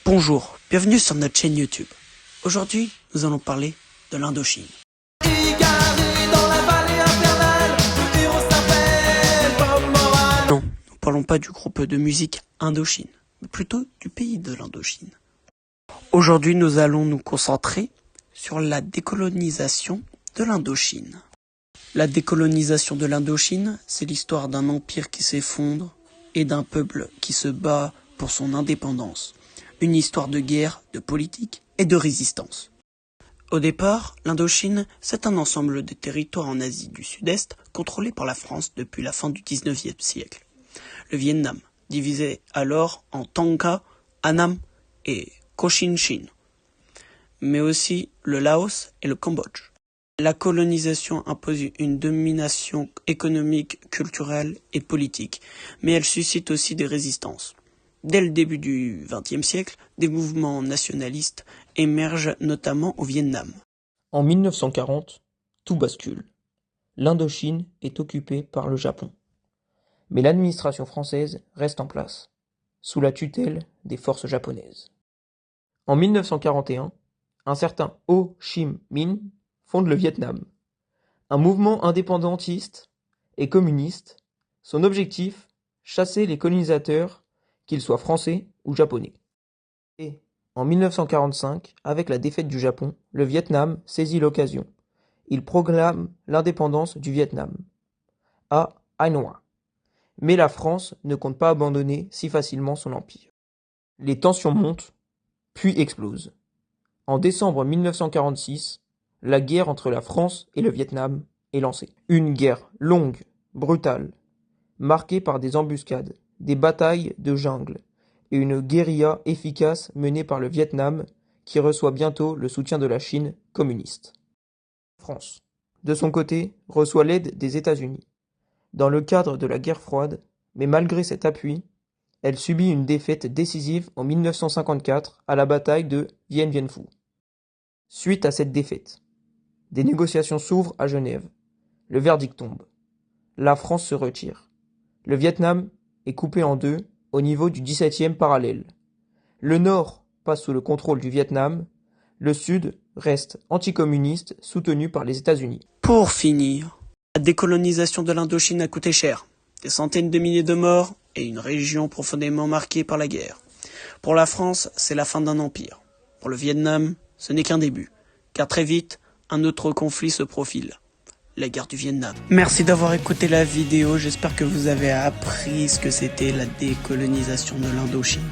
Bonjour, bienvenue sur notre chaîne YouTube. Aujourd'hui, nous allons parler de l'Indochine. Non, nous ne parlons pas du groupe de musique Indochine, mais plutôt du pays de l'Indochine. Aujourd'hui, nous allons nous concentrer sur la décolonisation de l'Indochine. La décolonisation de l'Indochine, c'est l'histoire d'un empire qui s'effondre et d'un peuple qui se bat pour son indépendance. Une histoire de guerre, de politique et de résistance. Au départ, l'Indochine, c'est un ensemble de territoires en Asie du Sud-Est contrôlés par la France depuis la fin du XIXe siècle. Le Vietnam, divisé alors en Tongka, Annam et Cochinchine, mais aussi le Laos et le Cambodge. La colonisation impose une domination économique, culturelle et politique, mais elle suscite aussi des résistances. Dès le début du XXe siècle, des mouvements nationalistes émergent notamment au Vietnam. En 1940, tout bascule. L'Indochine est occupée par le Japon. Mais l'administration française reste en place, sous la tutelle des forces japonaises. En 1941, un certain Ho Chi Minh fonde le Vietnam, un mouvement indépendantiste et communiste. Son objectif, chasser les colonisateurs, qu'ils soient français ou japonais. Et, en 1945, avec la défaite du Japon, le Vietnam saisit l'occasion. Il proclame l'indépendance du Vietnam, à Hanoi. Mais la France ne compte pas abandonner si facilement son empire. Les tensions montent, puis explosent. En décembre 1946, la guerre entre la France et le Vietnam est lancée. Une guerre longue, brutale, marquée par des embuscades, des batailles de jungle et une guérilla efficace menée par le Vietnam qui reçoit bientôt le soutien de la Chine communiste. France, de son côté, reçoit l'aide des États-Unis. Dans le cadre de la guerre froide, mais malgré cet appui, elle subit une défaite décisive en 1954 à la bataille de Dien Bien Phu. Suite à cette défaite, des négociations s'ouvrent à Genève. Le verdict tombe. La France se retire. Le Vietnam est coupé en deux au niveau du 17e parallèle. Le nord passe sous le contrôle du Vietnam, le sud reste anticommuniste soutenu par les États-Unis. Pour finir, la décolonisation de l'Indochine a coûté cher. Des centaines de milliers de morts et une région profondément marquée par la guerre. Pour la France, c'est la fin d'un empire. Pour le Vietnam, ce n'est qu'un début, car très vite, un autre conflit se profile. La guerre du Vietnam. Merci d'avoir écouté la vidéo, j'espère que vous avez appris ce que c'était la décolonisation de l'Indochine.